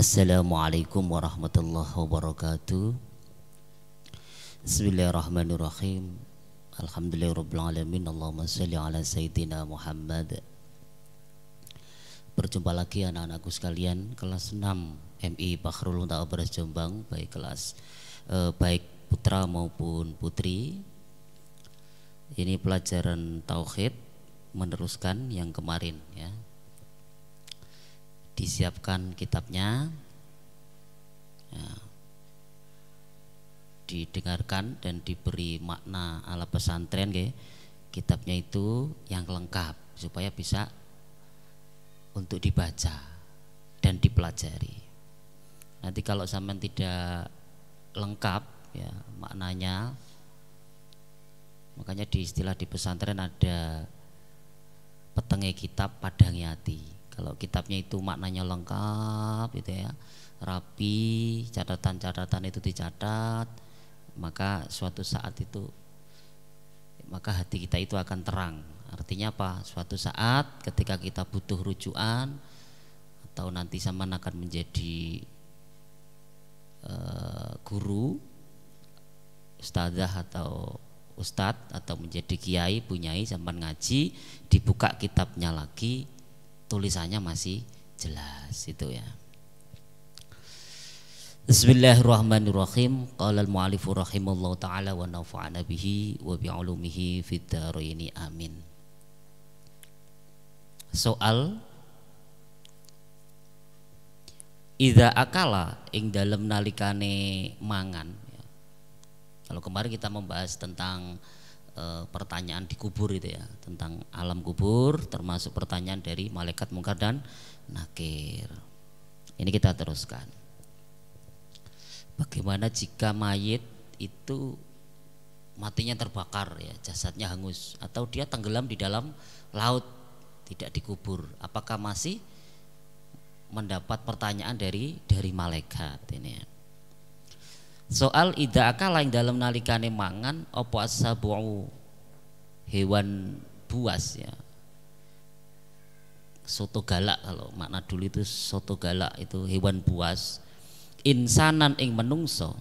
Assalamualaikum warahmatullahi wabarakatuh. Bismillahirrahmanirrahim. Alhamdulillahirabbil alamin. Allahumma shalli ala sayyidina Muhammad. Berjumpa lagi anak-anakku sekalian, kelas 6 MI Bakhrul Muta'abbaras Jombang, baik putra maupun putri. Ini pelajaran tauhid meneruskan yang kemarin ya. Disiapkan kitabnya ya, didengarkan dan diberi makna ala pesantren ya. Kitabnya itu yang lengkap supaya bisa untuk dibaca dan dipelajari. Nanti kalau sampean tidak lengkap ya maknanya, makanya di istilah di pesantren ada petenge kitab padangi hati. Kalau kitabnya itu maknanya lengkap gitu ya, rapi, catatan-catatan itu dicatat, maka suatu saat itu maka hati kita itu akan terang. Artinya apa? Suatu saat ketika kita butuh rujukan atau nanti sampean akan menjadi guru, ustadzah atau ustadz atau menjadi kiai, bunyai, sampean ngaji, dibuka kitabnya lagi, tulisannya masih jelas itu ya. Bismillahirrahmanirrahim. Qala al-mu'allifu rahimallahu ta'ala wa nafa'ana bihi wa bi'ulumihi fid dharaini amin. Soal idza akala ing dalem nalikane mangan ya. Kalau kemarin kita membahas tentang pertanyaan di kubur itu ya, tentang alam kubur, termasuk pertanyaan dari malaikat mungkar dan nakir. Ini kita teruskan. Bagaimana jika mayit itu matinya terbakar ya, jasadnya hangus, atau dia tenggelam di dalam laut, tidak dikubur, apakah masih mendapat pertanyaan dari malaikat ini ya. Soal idza akala ing dalam nalikane mangan apa as-sabu, hewan buas ya. Soto galak, kalau makna dulu itu soto galak itu hewan buas. Insanan ing menungso,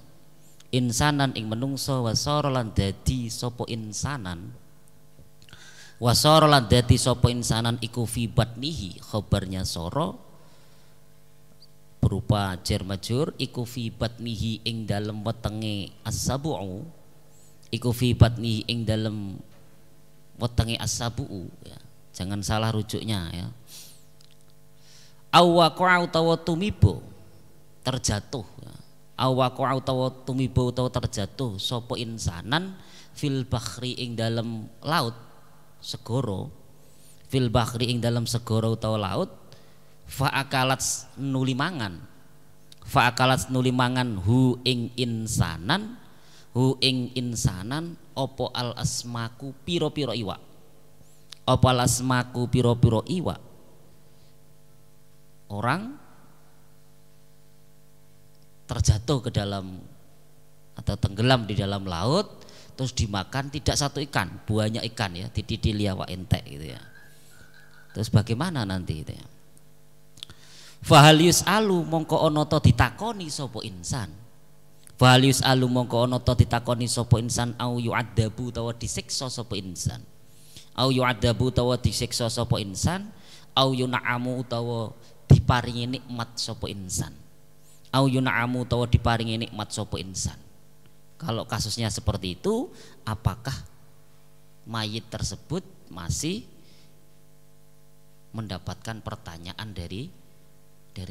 insanan ing menungso wasara lan dadi sapa insanan, wasara lan dadi sapa insanan iku fi batnihi, khabarnya soro berupa jar majur, iku fi batnihi ing dalem wetenge as-sabu'u, iku fi batnihi ing dalem wetenge as-sabu'u ya. Jangan salah rujuknya ya. Awwaqa'u utawa tumibo terjatuh ya. Awwaqa'u utawa tumibo utawa terjatuh sapa insanan fil bakhri ing dalem laut segoro, fil bakhri ing dalem segoro utawa laut, fa'akalat nuli mangan, fa'akalat nuli mangan hu ing insanan, hu ing insanan opo al asmaku piro-piro iwa, opo al asmaku piro-piro iwa. Orang terjatuh ke dalam atau tenggelam di dalam laut, terus dimakan tidak satu ikan, banyak ikan ya, dididil liawa entek gitu ya. Terus bagaimana nanti itu ya? Fahal yus'alu mongko ana ta ditakoni sapa insan, fahal yus'alu mongko ana ta ditakoni sapa insan, au yu'adzabu utawa disiksa sapa insan, au yu'adzabu utawa disiksa sapa insan, au yun'amu utawa diparingi nikmat sapa insan, au yun'amu utawa diparingi nikmat sapa insan. Kalau kasusnya seperti itu, apakah mayit tersebut masih mendapatkan pertanyaan dari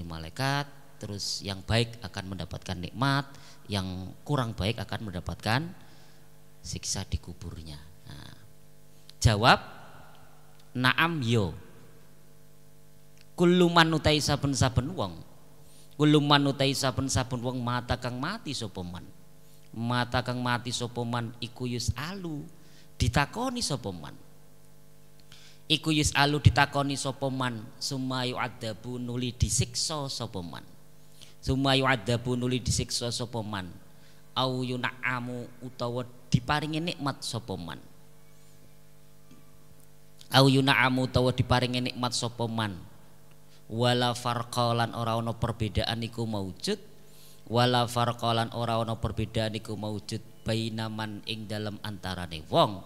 malaikat? Terus yang baik akan mendapatkan nikmat, yang kurang baik akan mendapatkan siksa di kuburnya. Nah, jawab na'am yo. Kullu man utai saben-saben wong, kullu man utai saben-saben wong mata kang mati sapa man, mata kang mati sapa man iku yus'alu ditakoni sapa man, iku yus'alu ditakoni sapa man, sumayu adabu nuli disiksa sapa man, sumayu adabu nuli disiksa sapa man, au yun'amu utawa diparingi nikmat sapa man, au yun'amu utawa diparingi nikmat sapa man, wala farqalan ora ana perbedaan iku maujud, wala farqalan ora ana perbedaan iku maujud bainaman ing dalem antarane wong,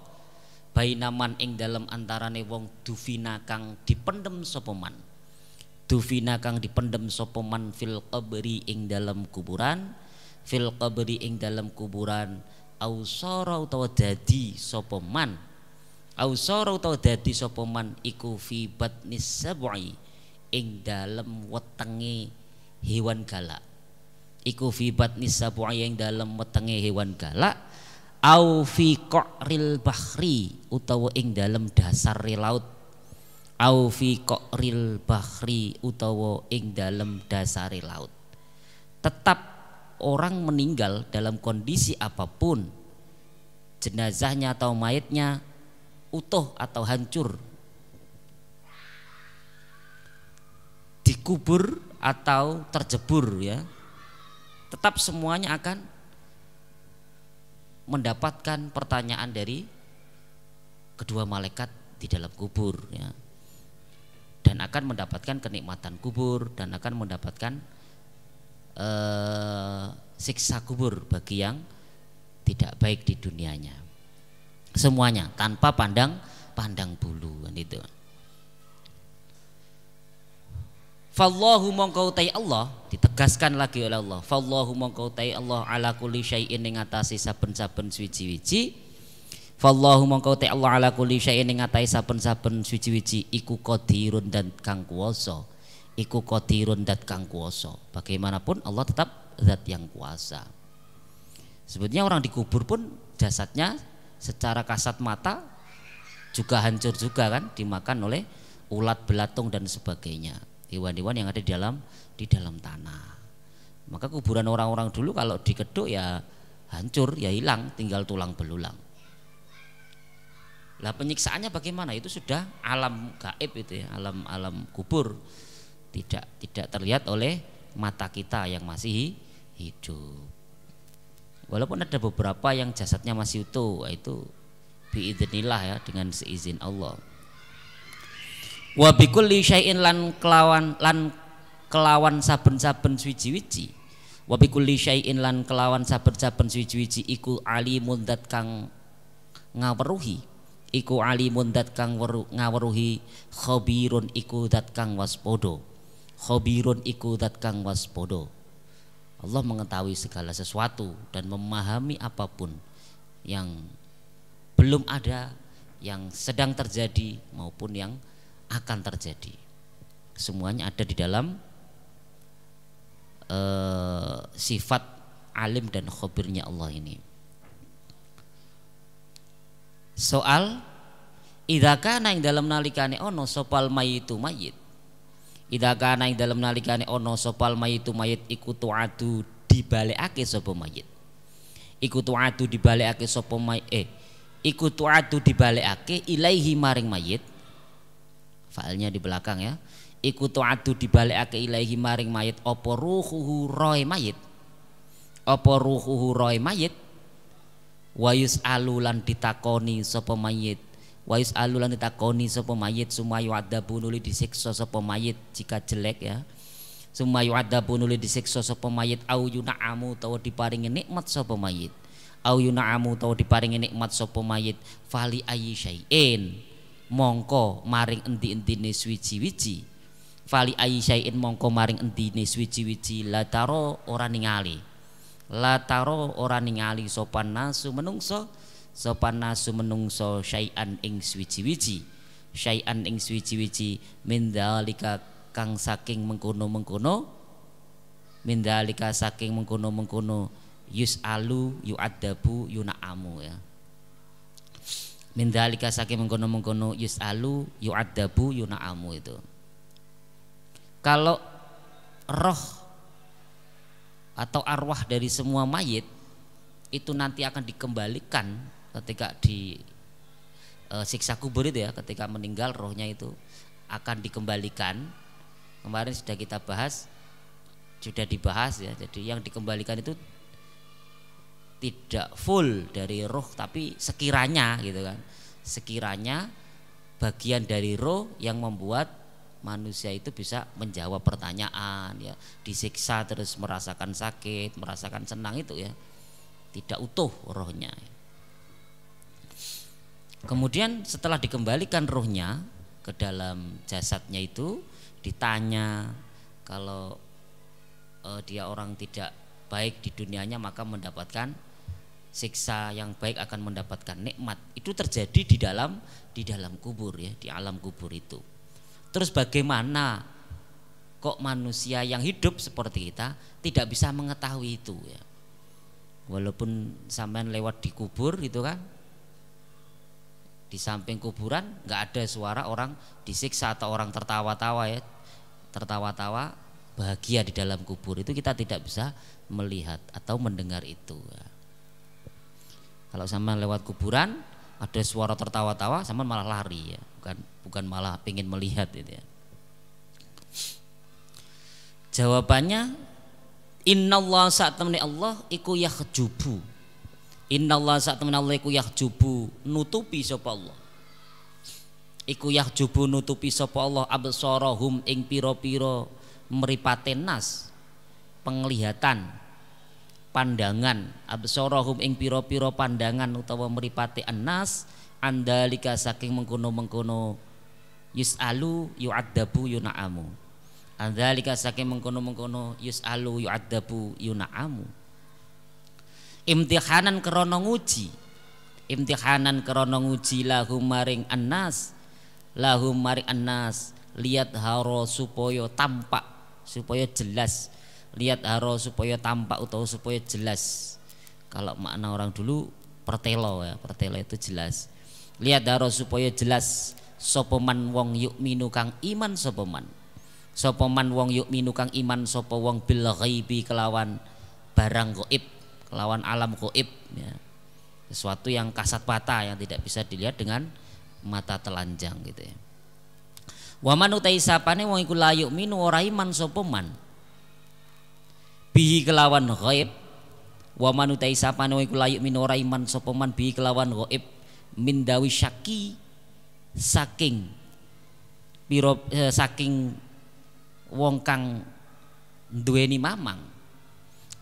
bainaman ing dalem antarane wong dufina kang dipendem sapa man, dufina kang dipendem sapa man fil qabri ing dalem kuburan, fil qabri ing dalem kuburan, ausara utawa dadi sapa man, ausara utawa dadi sapa man iku fi batnis sab'i ing dalem wetenge hewan galak, iku fi batnis sab'i ing dalem wetenge hewan galak, au fi qa'ril bahri utawa ing dalem dasar laut, au fi qa'ril bahri utawa ing dalem dasare laut. Tetap orang meninggal dalam kondisi apapun, jenazahnya atau mayatnya utuh atau hancur, dikubur atau terjebur ya, tetap semuanya akan mendapatkan pertanyaan dari kedua malaikat di dalam kubur ya, dan akan mendapatkan kenikmatan kubur dan akan mendapatkan siksa kubur bagi yang tidak baik di dunianya, semuanya tanpa pandang bulu kan itu. Fallahu mongko utai Allah, ditegaskan lagi oleh Allah, fallahu mongko utai Allah ala kulli syai'in ing atase saben-saben suci-wiji, fallahu mongko utai Allah ala kulli syai'in ing atase saben-saben suci-wiji iku qadirun dan kang kuwasa, iku qadirun dan kang kuwasa. Bagaimanapun Allah tetap zat yang kuasa. Sebetulnya orang dikubur pun jasadnya secara kasat mata juga hancur juga kan, dimakan oleh ulat belatung dan sebagainya, hewan-hewan yang ada di dalam tanah. Maka kuburan orang-orang dulu kalau dikeduk ya hancur, ya hilang, tinggal tulang belulang. Lah penyiksaannya bagaimana? Itu sudah alam gaib itu ya, alam kubur, tidak terlihat oleh mata kita yang masih hidup. Walaupun ada beberapa yang jasadnya masih utuh, itu biidznillah ya, dengan seizin Allah. Wa bikulli syai'in lan kelawan saben-saben suci-wiji, wa bikulli syai'in lan kelawan saben-saben suci-wiji iku alimun dat kang ngaweruhi, iku alimun dat kang ngaweruhi, khabirun iku dat kang waspada, khabirun iku dat kang waspada. Allah mengetahui segala sesuatu dan memahami apapun yang belum ada, yang sedang terjadi maupun yang akan terjadi. Semuanya ada di dalam sifat alim dan khabirnya Allah ini. Soal idza kana ing dalam nalikane ono sopal mayitu mayit, idza kana ing dalam nalikane ono sopal mayitu mayit iku tu'adu dibalekake sapa mayit, iku tu'adu dibalekake sapa mayit, iku tu'adu dibalekake ilaihi maring mayit, fa'alnya di belakang ya, iku tu'adu dibalekake ilaihi maring mayit apa ruhuhu roe mayit, apa ruhuhu roe mayit, wa yus'alu lan ditakoni sapa mayit, wa yus'alu lan ditakoni sapa mayit, sumayu adabu nuli disiksa sapa mayit jika jelek ya, sumayu adabu nuli disiksa sapa mayit, au yuna'amu tawa diparingi nikmat sapa mayit, au yuna'amu tawa diparingi nikmat sapa mayit, fali ayyi syai'in mongko maring endi-endine suci-wiji, fali ayyi syai'in mongko maring endine suci-wiji, lataro ora ningali, lataro ora ningali sopan nasu menungso, sopan nasu menungso syai'an ing suci-wiji, syai'an ing suci-wiji min dzalika kang saking mengkono-mengkono, min dzalika saking mengkono-mengkono, yus'alu yu'addabu yuna'amu ya, min dzalika saking mengkono-mengkono yus'alu yu'addabu yuna'amu. Itu kalau roh atau arwah dari semua mayit itu nanti akan dikembalikan ketika di siksa kubur itu ya, ketika meninggal rohnya itu akan dikembalikan. Kemarin sudah kita bahas, sudah dibahas ya. Jadi yang dikembalikan itu tidak full dari roh, tapi sekiranya gitu kan, sekiranya bagian dari roh yang membuat manusia itu bisa menjawab pertanyaan ya, disiksa terus merasakan sakit, merasakan senang itu ya, tidak utuh rohnya. Kemudian setelah dikembalikan rohnya ke dalam jasadnya itu, ditanya kalau dia orang tidak baik di dunianya maka mendapatkan siksa, yang baik akan mendapatkan nikmat. Itu terjadi di dalam kubur ya, di alam kubur itu. Terus bagaimana kok manusia yang hidup seperti kita tidak bisa mengetahui itu ya? Walaupun sampean lewat di kubur gitu kan, di samping kuburan nggak ada suara orang disiksa atau orang tertawa-tawa ya, tertawa-tawa bahagia di dalam kubur, itu kita tidak bisa melihat atau mendengar itu ya. Kalau sampean lewat kuburan ada suara tertawa-tawa, sampean malah lari ya, bukan malah pengen melihat itu ya. Jawabannya, innallaha sa'tamni Allah iku yahjubu. Innallaha sa'tamni Allah iku yahjubu, nutupi sapa Allah. Iku yahjubu nutupi sapa Allah absarahum ing pira-pira mripate nas, penglihatan, pandangan, absarahum ing pira-pira pandangan utawa mripate annas, andalika saking mengkono-mengkono yus'alu yu'adzabu yuna'amu. Andalika saking mengkono-mengkono yus'alu yu'adzabu yuna'amu. Imtihanan krana nguji, imtihanan krana nguji lahum maring annas, lahum maring annas, lihat haro supaya tampak, supaya jelas, lihat haro supaya tampak atau supaya jelas. Kalau makna orang dulu pertelo ya, pertelo itu jelas. Lihat haro supaya jelas sapa man wong yukminu kang iman sapa man. Sapa man wong yukminu kang iman sapa wong bil ghaibi kelawan barang gaib, kelawan alam gaib ya. Sesuatu yang kasat mata yang tidak bisa dilihat dengan mata telanjang gitu ya. Wa man utai sapane wong iku la yukminu ora iman sapa man bihi kelawan ghaib. Wa man utai sapane wong iku la yukminu ora iman sapa man bihi kelawan ghaib min dawi syaki, saking piro saking wong kang duweni mamang,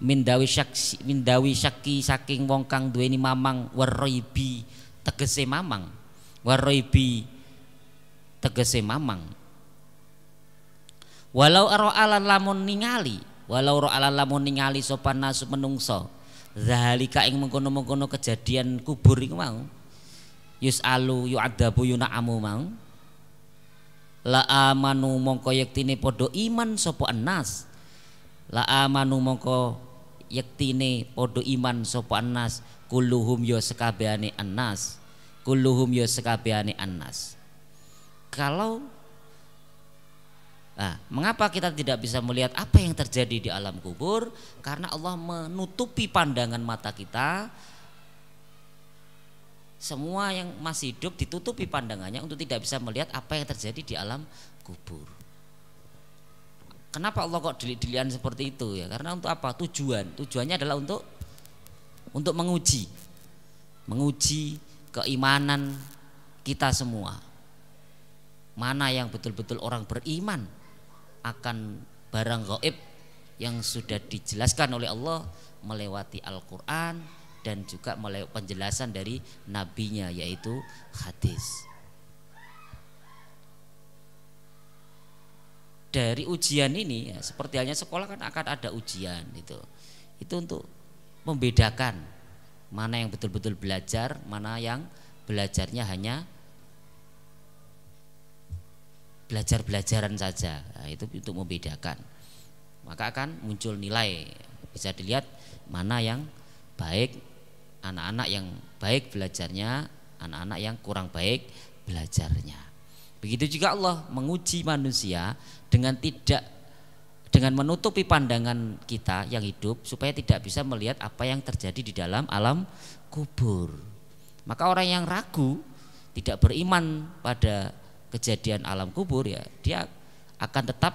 mindawi syaki saking wong kang duweni mamang, waraibi tegese mamang, waraibi tegese mamang. Walau alan lamun ningali, walau alan lamun ningali sopan nasu menungso, zalika ing mengkono-mengkono kejadian kubur iku mau, yus'alu yu'adzabu yuna'amu mau, la amanu mongko yektine podo iman sopo anas, la amanu mongko yektine podo iman sopo anas, kulluhum yo sekabehane anas, kulluhum yo sekabehane anas. Kalau mengapa kita tidak bisa melihat apa yang terjadi di alam kubur? Karena Allah menutupi pandangan mata kita. Semua yang masih hidup ditutupi pandangannya untuk tidak bisa melihat apa yang terjadi di alam kubur. Kenapa Allah kok delik-delikan seperti itu ya? Karena untuk apa? Tujuannya adalah untuk menguji keimanan kita semua. Mana yang betul-betul orang beriman akan barang gaib yang sudah dijelaskan oleh Allah melewati Al-Quran dan juga melalui penjelasan dari nabinya yaitu hadis. Dari ujian ini ya, seperti halnya sekolah kan akan ada ujian itu untuk membedakan mana yang betul-betul belajar, mana yang belajarnya hanya belajar-belajaran saja. Nah, itu untuk membedakan. Maka akan muncul nilai, bisa dilihat mana yang baik, anak-anak yang baik belajarnya, anak-anak yang kurang baik belajarnya. Begitu juga Allah menguji manusia dengan menutupi pandangan kita yang hidup supaya tidak bisa melihat apa yang terjadi di dalam alam kubur. Maka orang yang ragu, tidak beriman pada kejadian alam kubur ya, dia akan tetap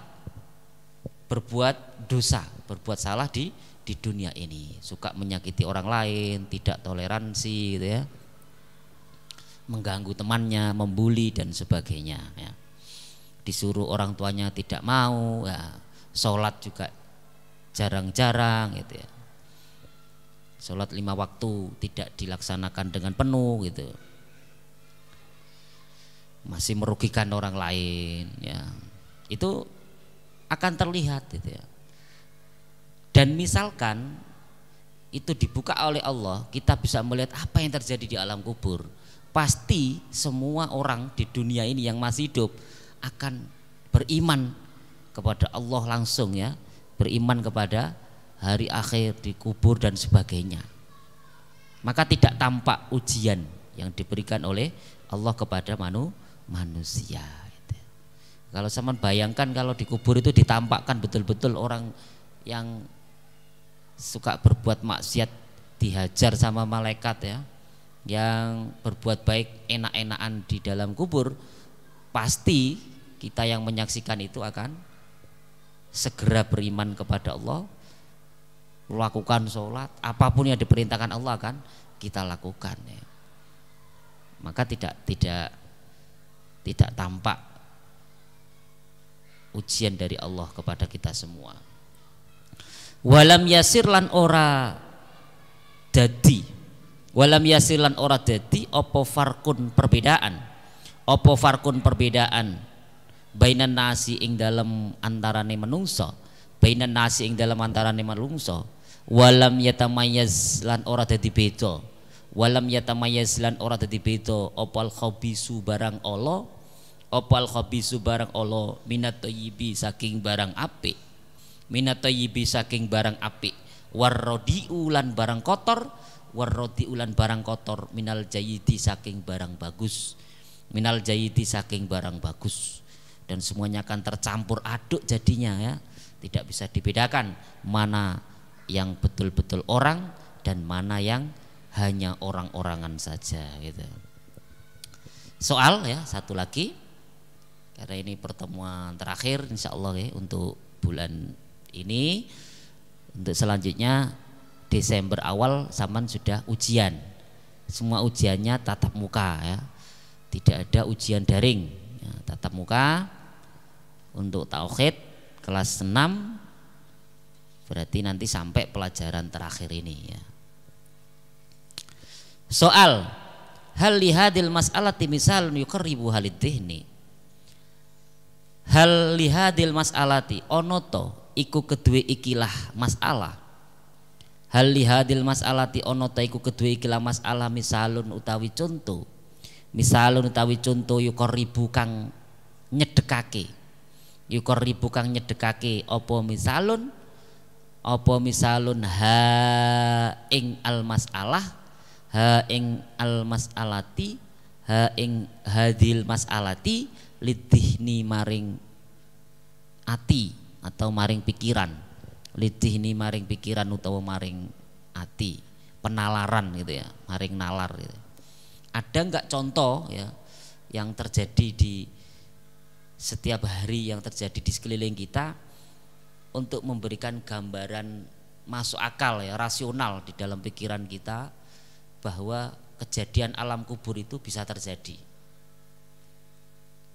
berbuat dosa, berbuat salah di dunia ini, suka menyakiti orang lain, tidak toleransi gitu ya, mengganggu temannya, membuli dan sebagainya ya. disuruh orang tuanya tidak mau, ya, sholat juga jarang-jarang gitu ya. Sholat 5 waktu tidak dilaksanakan dengan penuh gitu, masih merugikan orang lain ya, itu akan terlihat gitu ya. Dan misalkan itu dibuka oleh Allah, kita bisa melihat apa yang terjadi di alam kubur. Pasti semua orang di dunia ini yang masih hidup akan beriman kepada Allah langsung ya, beriman kepada hari akhir di kubur dan sebagainya. Maka tidak tampak ujian yang diberikan oleh Allah kepada manusia. Kalau sama bayangkan kalau di kubur itu ditampakkan betul-betul orang yang suka berbuat maksiat dihajar sama malaikat ya, yang berbuat baik enak-enakan di dalam kubur, pasti kita yang menyaksikan itu akan segera beriman kepada Allah, lakukan sholat, apapun yang diperintahkan Allah akan kita lakukan ya. Maka tidak tampak ujian dari Allah kepada kita semua. Walam yasir lan ora dadi, walam yasir lan ora dadi apa farkun perbedaan bainan nasi ing dalam antarane menungso, bainan nasi ing dalam antarane menungso, walam yatamayaz lan ora dadi beda, walam yatamayaz lan ora dadi beda opal khabisu barang Allah, opal khabisu barang Allah minat thayyibi saking barang apik, minat thayyibi saking barang apik, warrodiu lan barang kotor, warrodiu lan barang kotor, minal jayyidi saking barang bagus, minal jayyidi saking barang bagus. Dan semuanya akan tercampur aduk jadinya ya, tidak bisa dibedakan mana yang betul-betul orang dan mana yang hanya orang-orangan saja gitu. Soal ya satu lagi, karena ini pertemuan terakhir insya Allah ya untuk bulan ini. Untuk selanjutnya Desember awal Saman sudah ujian, semua ujiannya tatap muka ya, tidak ada ujian daring ya, tatap muka. Untuk tauhid kelas 6 berarti nanti sampai pelajaran terakhir ini ya. Soal hal lihadil mas'alati misal yuqarribu halid dhihni, hal lihadil mas'alati onoto iku kedue ikilah masalah, hal lihadil mas'alati onoto iku kedue ikilah masalah misalun utawi contoh, misalun utawi contoh yuqarribu kang nyedekake, yuqarribu kang nyedekake apa misalun ha ing al masalah, ha ing al masalati, ha ing hadil masalati lidhni maring ati atau maring pikiran, lidhni maring pikiran utawa maring ati, penalaran gitu ya, maring nalar gitu. Ada enggak contoh ya yang terjadi di setiap hari, yang terjadi di sekeliling kita, untuk memberikan gambaran masuk akal ya, rasional di dalam pikiran kita bahwa kejadian alam kubur itu bisa terjadi.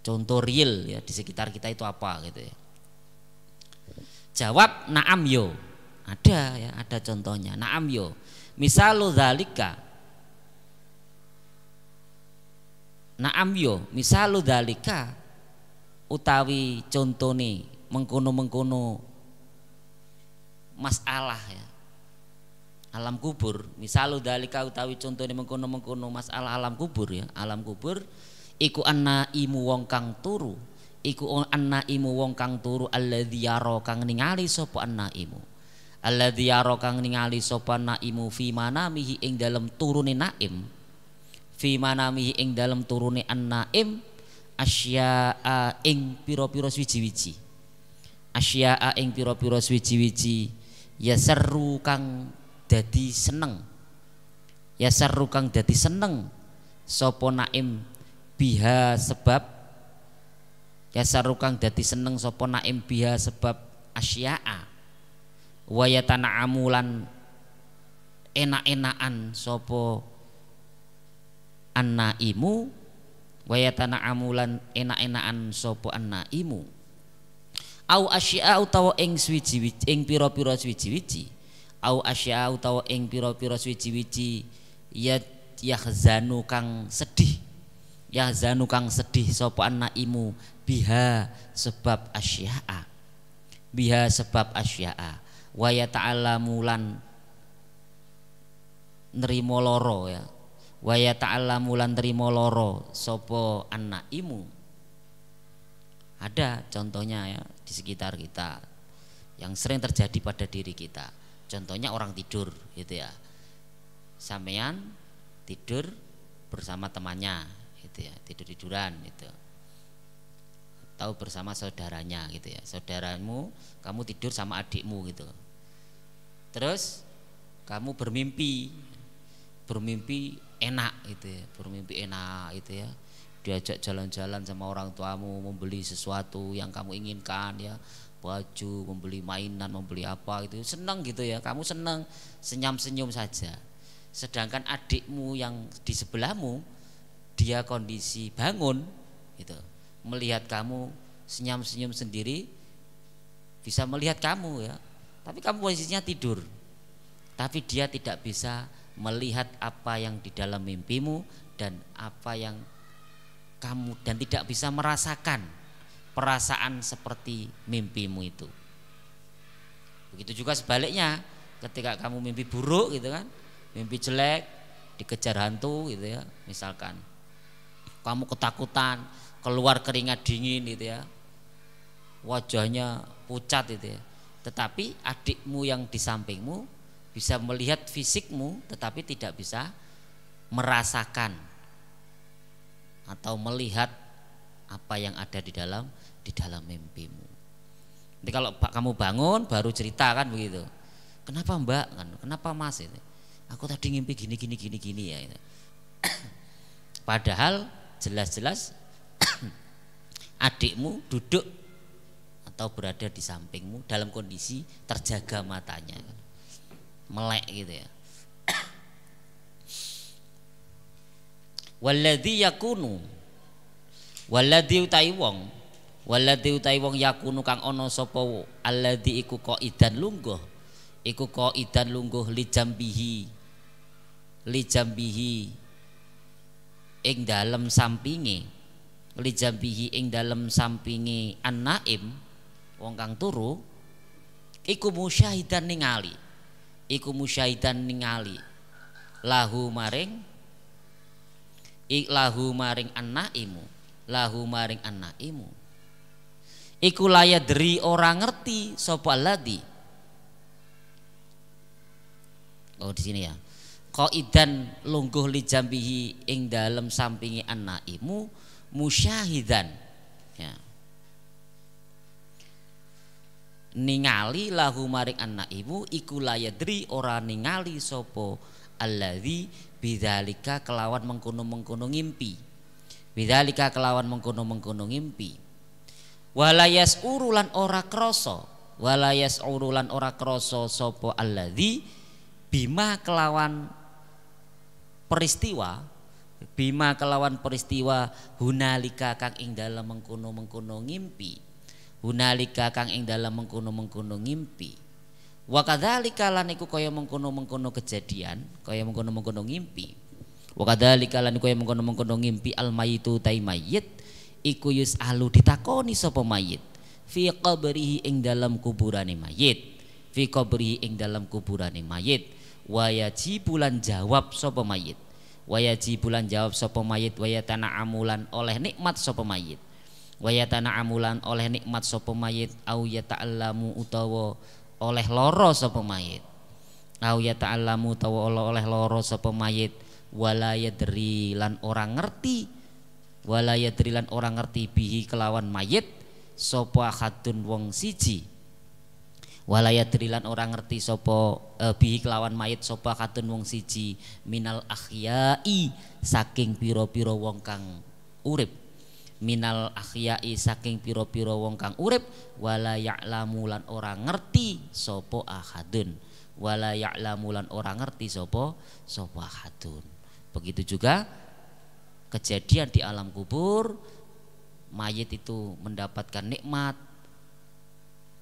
Contoh real ya di sekitar kita itu apa gitu ya. Jawab na'am yo. Ada ya, ada contohnya. Na'am yo. Misalu dzalika. Na'am yo, misalu dzalika utawi contone mengkono-mengkono masalah ya alam kubur. Misalu dalika utawi contone mengkono-mengkono masalah alam kubur ya, alam kubur iku annaimu wong kang turu, iku annaimu wong kang turu alladzi yara kang ningali sapa annaimu, alladzi yara kang ningali sapa naimu fi manamihi ing dalem turune naim, fi manamihi ing dalem turune annaim asya'a ing pira-pira swiji-wiji, asya'a ing pira-pira swiji-wiji yasarru kang dadi seneng, yasarru kang dadi seneng sapa naim biha sebab, yasarru kang dadi seneng sapa naim biha sebab asya'a, wa yatana'amu lan enak-enakan sapa annaimu wa yatana'amulan enak-enakan sapa annaimu au asya utawa ing swiji-wiji ing pira-pira swiji-wiji au asya utawa ing pira-pira swiji-wiji ya yahzanu kang sedih sapa annaimu biha sebab asya'a wa yata'allamu lan nerimo loro ya wa yata'allamu lan nerimo loro sapa annaimu. Ada contohnya ya di sekitar kita yang sering terjadi pada diri kita. Contohnya orang tidur gitu ya. Sampean tidur bersama temannya gitu ya, tidur-tiduran gitu. Atau bersama saudaranya gitu ya. Saudaramu, kamu tidur sama adikmu gitu. Terus kamu bermimpi enak gitu ya, gitu ya. Diajak jalan-jalan sama orang tuamu, membeli sesuatu yang kamu inginkan ya, baju, membeli mainan, membeli apa itu, senang gitu ya, kamu senang, senyum-senyum saja. Sedangkan adikmu yang di sebelahmu dia kondisi bangun gitu, melihat kamu senyum-senyum sendiri, bisa melihat kamu ya, tapi kamu posisinya tidur, tapi dia tidak bisa melihat apa yang di dalam mimpimu dan apa yang kamu, dan tidak bisa merasakan perasaan seperti mimpimu itu. Begitu juga sebaliknya, ketika kamu mimpi buruk gitu kan, mimpi jelek, dikejar hantu gitu ya, misalkan kamu ketakutan, keluar keringat dingin gitu ya, wajahnya pucat gitu ya, tetapi adikmu yang di sampingmu bisa melihat fisikmu tetapi tidak bisa merasakan atau melihat apa yang ada di dalam mimpimu. Nanti kalau kamu bangun baru cerita kan begitu. Kenapa Mbak? Kan, kenapa Mas? Itu. Aku tadi ngimpi gini ya. Itu. Padahal jelas-jelas adikmu duduk atau berada di sampingmu dalam kondisi terjaga matanya, melek gitu ya. Walladzi utai wong yakunu kang ana sapa alladzi iku qaidan lungguh li jambihi ing dalem sampinge an-naim wong kang turu iku musyahidan ningali lahu maring an-naimu iku layadri ora ngerti sapa alladzi. Oh di sini ya, qaidan lungguh li jambihi ing dalem sampingi an-naimu musyahidan ya, ningali lahu maring an-naimu iku layadri ora ningali sapa alladzi bidzalika kelawan mengkono-mengkono ngimpi. Bidzalika kelawan mengkono-mengkono ngimpi. Walayas urulan ora krasa sapa alladzi bima kelawan peristiwa hunalika kang ing dalem mengkono-mengkono ngimpi. Wa kadzalika lan iku kaya mengkono-mengkono kejadian, kaya mengkono-mengkono ngimpi. Wa kadzalika lan kaya mengkono-mengkono ngimpi al mayitu tai mayit iku yusalu ditakoni sapa mayit fi qabrihi ing dalam kuburane mayit. Wa yajibulan jawab sapa mayit. Wa yatana'amulan oleh nikmat sapa mayit. Au yata'allamu utawa oleh loro sapa mayit. Au ya ta'allamu tawa oleh loro sapa mayit wala yadri lan orang ngerti bihi kelawan mayit sapa hadun wong siji. Wala yadri lan orang ngerti sapa bihi kelawan mayit sapa hadun wong siji minal ahyai saking pira-pira wong kang urip. Minal ahyai saking pira-pira wong kang urip wala ya'lamu lan ora ngerti sapa ahadun. Begitu juga kejadian di alam kubur, mayit itu mendapatkan nikmat,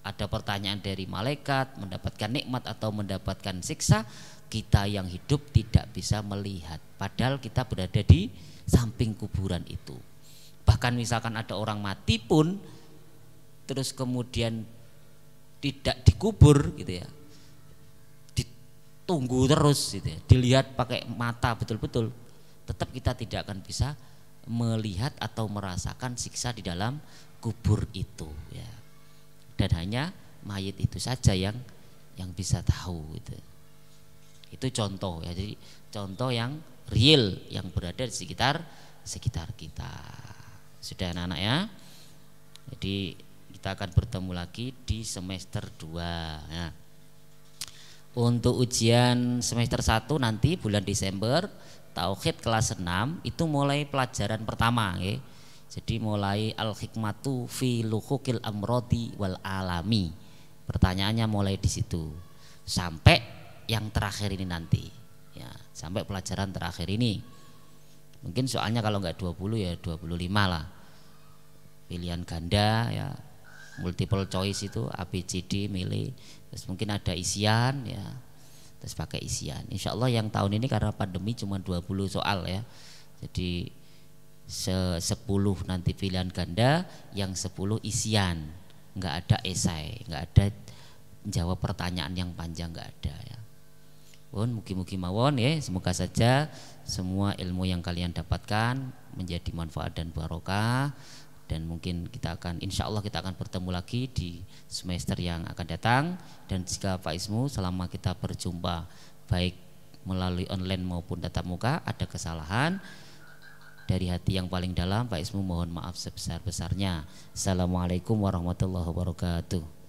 ada pertanyaan dari malaikat, mendapatkan nikmat atau mendapatkan siksa, kita yang hidup tidak bisa melihat, padahal kita berada di samping kuburan itu. Bahkan misalkan ada orang mati pun terus kemudian tidak dikubur gitu ya, ditunggu terus gitu ya, dilihat pakai mata betul-betul, tetap kita tidak akan bisa melihat atau merasakan siksa di dalam kubur itu ya. Dan hanya mayit itu saja yang bisa tahu gitu. Itu contoh ya, jadi contoh yang real yang berada di sekitar kita. Sudah anak-anak ya. Jadi kita akan bertemu lagi di semester 2 ya. Untuk ujian semester 1 nanti bulan Desember, tauhid kelas 6 itu mulai pelajaran pertama ya. Jadi mulai al-hikmatu fi luhukil amrodi wal alami. Pertanyaannya mulai di situ sampai yang terakhir ini nanti ya, sampai pelajaran terakhir ini. Mungkin soalnya kalau enggak 20 ya 25 lah. Pilihan ganda ya, multiple choice itu ABCD milih, terus mungkin ada isian ya, terus pakai isian. Insya Allah yang tahun ini karena pandemi cuma 20 soal ya, jadi 10 nanti pilihan ganda, yang 10 isian, nggak ada esai, nggak ada jawab pertanyaan yang panjang, nggak ada ya. Mugi-mugi mawon ya, semoga saja semua ilmu yang kalian dapatkan menjadi manfaat dan barokah. Dan mungkin kita akan, insya Allah kita akan bertemu lagi di semester yang akan datang. Dan jika Pak Ismu selama kita berjumpa baik melalui online maupun tatap muka ada kesalahan, dari hati yang paling dalam Pak Ismu mohon maaf sebesar-besarnya. Assalamualaikum warahmatullahi wabarakatuh.